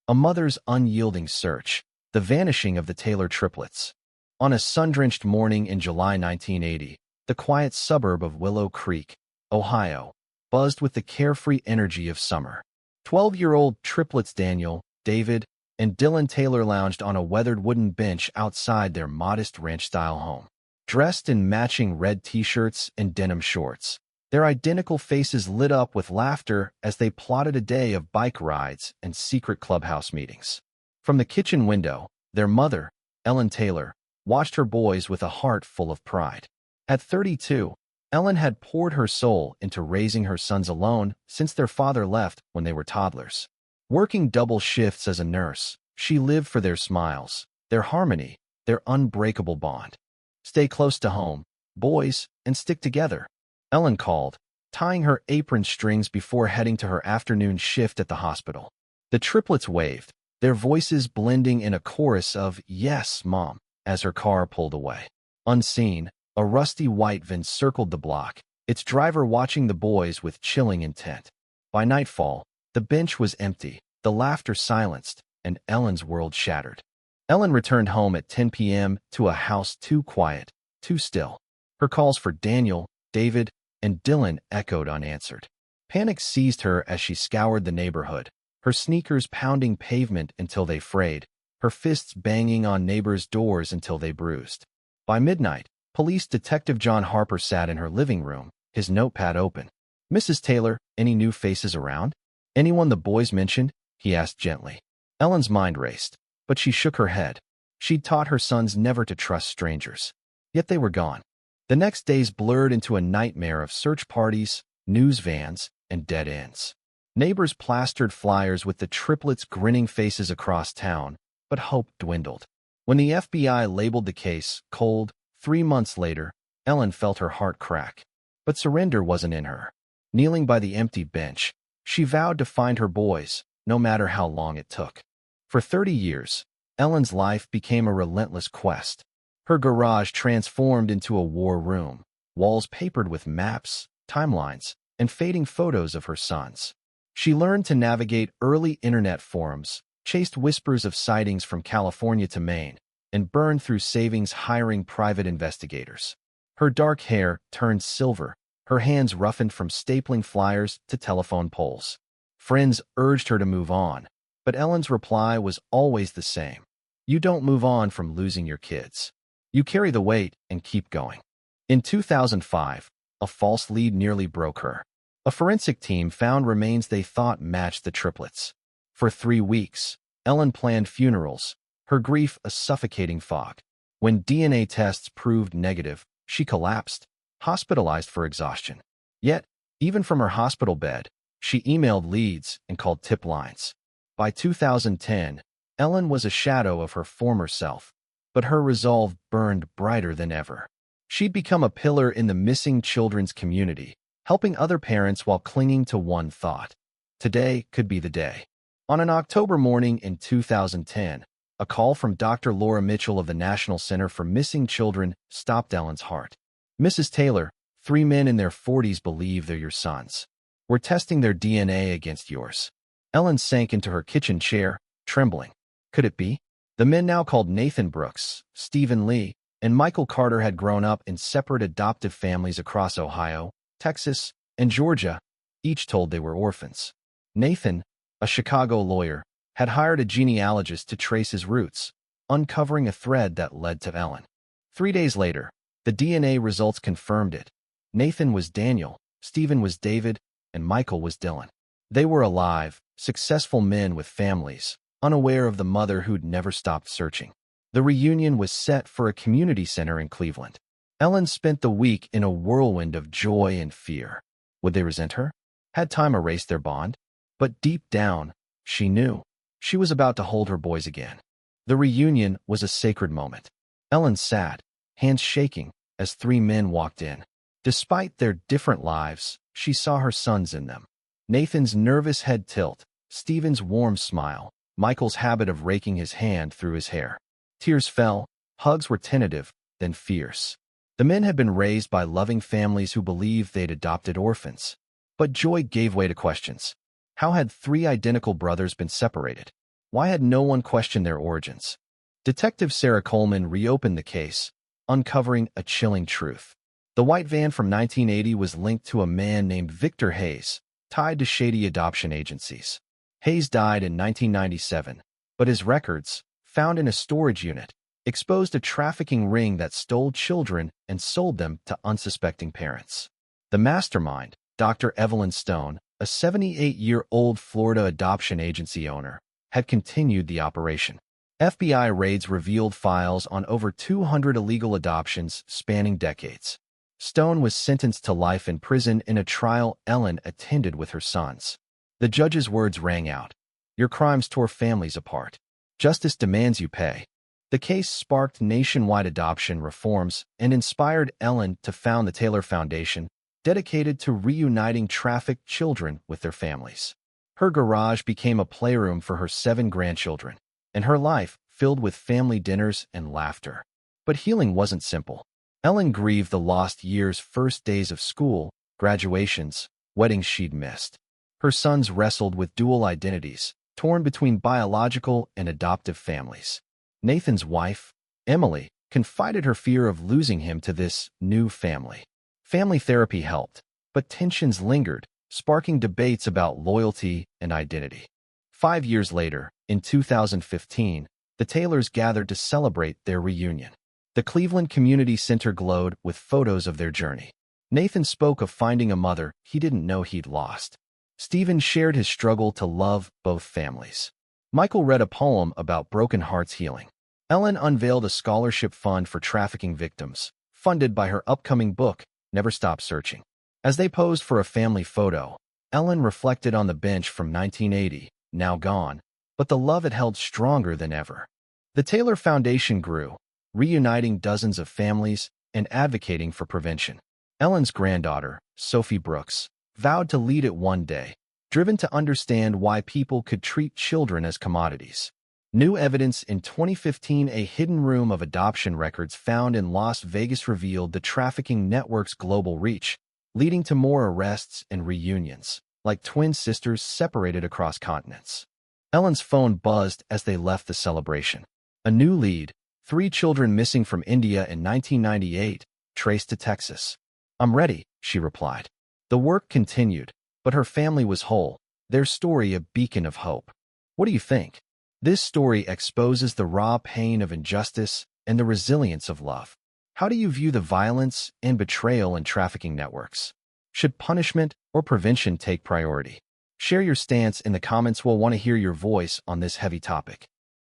A mother's unyielding search. The vanishing of the Taylor triplets. On a sun-drenched morning in July 1980, the quiet suburb of Willow Creek, Ohio, buzzed with the carefree energy of summer. 12-year-old triplets Daniel, David, and Dylan Taylor lounged on a weathered wooden bench outside their modest ranch-style home. Dressed in matching red t-shirts and denim shorts, their identical faces lit up with laughter as they plotted a day of bike rides and secret clubhouse meetings. From the kitchen window, their mother, Ellen Taylor, watched her boys with a heart full of pride. At 32, Ellen had poured her soul into raising her sons alone since their father left when they were toddlers. Working double shifts as a nurse, she lived for their smiles, their harmony, their unbreakable bond. "Stay close to home, boys, and stick together," Ellen called, tying her apron strings before heading to her afternoon shift at the hospital. The triplets waved, their voices blending in a chorus of "Yes, Mom," as her car pulled away. Unseen, a rusty white van circled the block, its driver watching the boys with chilling intent. By nightfall, the bench was empty, the laughter silenced, and Ellen's world shattered. Ellen returned home at 10 p.m. to a house too quiet, too still. Her calls for Daniel, David, and Dylan echoed unanswered. Panic seized her as she scoured the neighborhood, her sneakers pounding pavement until they frayed, her fists banging on neighbors' doors until they bruised. By midnight, Police Detective John Harper sat in her living room, his notepad open. "Mrs. Taylor, any new faces around? Anyone the boys mentioned?" he asked gently. Ellen's mind raced, but she shook her head. She'd taught her sons never to trust strangers. Yet they were gone. The next days blurred into a nightmare of search parties, news vans, and dead ends. Neighbors plastered flyers with the triplets' grinning faces across town, but hope dwindled. When the FBI labeled the case cold, 3 months later, Ellen felt her heart crack. But surrender wasn't in her. Kneeling by the empty bench, she vowed to find her boys, no matter how long it took. For 30 years, Ellen's life became a relentless quest. Her garage transformed into a war room, walls papered with maps, timelines, and fading photos of her sons. She learned to navigate early internet forums, chased whispers of sightings from California to Maine, and burned through savings hiring private investigators. Her dark hair turned silver, her hands roughened from stapling flyers to telephone poles. Friends urged her to move on, but Ellen's reply was always the same. "You don't move on from losing your kids. You carry the weight and keep going." In 2005, a false lead nearly broke her. A forensic team found remains they thought matched the triplets. For 3 weeks, Ellen planned funerals, her grief a suffocating fog. When DNA tests proved negative, she collapsed, hospitalized for exhaustion. Yet, even from her hospital bed, she emailed leads and called tip lines. By 2010, Ellen was a shadow of her former self, but her resolve burned brighter than ever. She'd become a pillar in the missing children's community, helping other parents while clinging to one thought: today could be the day. On an October morning in 2010, a call from Dr. Laura Mitchell of the National Center for Missing Children stopped Ellen's heart. "Mrs. Taylor, 3 men in their 40s believe they're your sons. We're testing their DNA against yours." Ellen sank into her kitchen chair, trembling. Could it be? The men, now called Nathan Brooks, Stephen Lee, and Michael Carter, had grown up in separate adoptive families across Ohio, Texas, and Georgia, each told they were orphans. Nathan, a Chicago lawyer, had hired a genealogist to trace his roots, uncovering a thread that led to Ellen. 3 days later, the DNA results confirmed it. Nathan was Daniel, Stephen was David, and Michael was Dylan. They were alive, successful men with families, unaware of the mother who'd never stopped searching. The reunion was set for a community center in Cleveland. Ellen spent the week in a whirlwind of joy and fear. Would they resent her? Had time erased their bond? But deep down, she knew. She was about to hold her boys again. The reunion was a sacred moment. Ellen sat, hands shaking, as 3 men walked in. Despite their different lives, she saw her sons in them. Nathan's nervous head tilt, Stephen's warm smile, Michael's habit of raking his hand through his hair. Tears fell, hugs were tentative, then fierce. The men had been raised by loving families who believed they'd adopted orphans. But joy gave way to questions. How had 3 identical brothers been separated? Why had no one questioned their origins? Detective Sarah Coleman reopened the case, uncovering a chilling truth. The white van from 1980 was linked to a man named Victor Hayes, tied to shady adoption agencies. Hayes died in 1997, but his records, found in a storage unit, exposed a trafficking ring that stole children and sold them to unsuspecting parents. The mastermind, Dr. Evelyn Stone, a 78-year-old Florida adoption agency owner, had continued the operation. FBI raids revealed files on over 200 illegal adoptions spanning decades. Stone was sentenced to life in prison in a trial Ellen attended with her sons. The judge's words rang out. "Your crimes tore families apart. Justice demands you pay." The case sparked nationwide adoption reforms and inspired Ellen to found the Taylor Foundation, dedicated to reuniting trafficked children with their families. Her garage became a playroom for her 7 grandchildren, and her life filled with family dinners and laughter. But healing wasn't simple. Ellen grieved the lost years, first days of school, graduations, weddings she'd missed. Her sons wrestled with dual identities, torn between biological and adoptive families. Nathan's wife, Emily, confided her fear of losing him to this new family. Family therapy helped, but tensions lingered, sparking debates about loyalty and identity. 5 years later, in 2015, the Taylors gathered to celebrate their reunion. The Cleveland Community Center glowed with photos of their journey. Nathan spoke of finding a mother he didn't know he'd lost. Stephen shared his struggle to love both families. Michael read a poem about broken hearts healing. Ellen unveiled a scholarship fund for trafficking victims, funded by her upcoming book, Never Stop Searching. As they posed for a family photo, Ellen reflected on the bench from 1980, now gone, but the love it held stronger than ever. The Taylor Foundation grew, reuniting dozens of families and advocating for prevention. Ellen's granddaughter, Sophie Brooks, vowed to lead it one day, driven to understand why people could treat children as commodities. New evidence in 2015, a hidden room of adoption records found in Las Vegas revealed the trafficking network's global reach, leading to more arrests and reunions, like twin sisters separated across continents. Ellen's phone buzzed as they left the celebration. A new lead, 3 children missing from India in 1998, traced to Texas. "I'm ready," she replied. The work continued, but her family was whole, their story a beacon of hope. What do you think? This story exposes the raw pain of injustice and the resilience of love. How do you view the violence and betrayal in trafficking networks? Should punishment or prevention take priority? Share your stance in the comments. We'll want to hear your voice on this heavy topic.